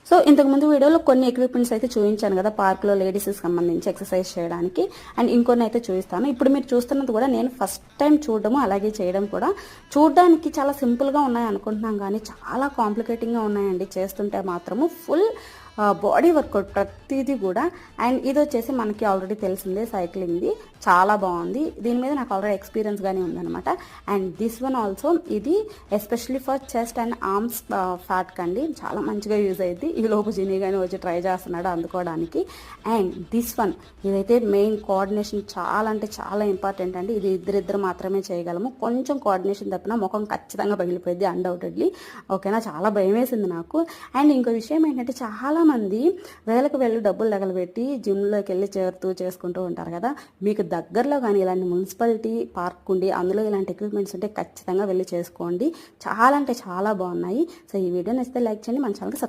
So ఇంతకుముందు వీడియోలో కొన్ని ఎక్విప్మెంట్స్ అయితే చూపించాను కదా, పార్క్లో లేడీస్కి సంబంధించి ఎక్సర్సైజ్ చేయడానికి. అండ్ ఇంకొన్ని అయితే చూపిస్తాను. ఇప్పుడు మీరు చూస్తున్నది కూడా నేను ఫస్ట్ టైం చూడడము అలాగే చేయడం కూడా. చూడడానికి చాలా సింపుల్గా ఉన్నాయి అనుకుంటున్నాం, కానీ చాలా కాంప్లికేటింగ్గా ఉన్నాయండి. చేస్తుంటే మాత్రము ఫుల్ బాడీ వర్కౌట్ ప్రతిదీ కూడా. అండ్ ఇది వచ్చేసి మనకి ఆల్రెడీ తెలిసిందే, సైక్లింగ్ది. చాలా బాగుంది. దీని మీద నాకు ఆల్రెడీ ఎక్స్పీరియన్స్ గానీ ఉందనమాట. అండ్ దిస్ వన్ ఆల్సో, ఇది especially for chest and arms fat కండి, చాలా మంచిగా యూజ్ అయ్యింది. ఈ లోపు జినీ కానీ వచ్చి ట్రై చేస్తున్నాడు అందుకోవడానికి. అండ్ దిస్ వన్, ఇదైతే మెయిన్ కోఆర్డినేషన్ చాలా అంటే చాలా ఇంపార్టెంట్ అండి. ఇది ఇద్దరిద్దరు మాత్రమే చేయగలము. కొంచెం కోఆర్డినేషన్ తప్పినా ముఖం ఖచ్చితంగా పగిలిపోయింది అన్డౌటెడ్లీ. ఓకేనా, చాలా భయం వేసింది నాకు. అండ్ ఇంకో విషయం ఏంటంటే, చాలా మంది వేలకు వెళ్ళి డబ్బులు తగలబెట్టి జిమ్లోకి వెళ్ళి చేసుకుంటూ ఉంటారు కదా. మీకు దగ్గరలో కానీ ఇలాంటి మున్సిపాలిటీ పార్క్ ఉండి అందులో ఇలాంటి ఎక్విప్మెంట్స్ ఉంటే ఖచ్చితంగా వెళ్ళి చేసుకోండి. చాలా అంటే చాలా బాగున్నాయి. సో ఈ వీడియో నచ్చితే లైక్ చేయండి, మన ఛానల్కి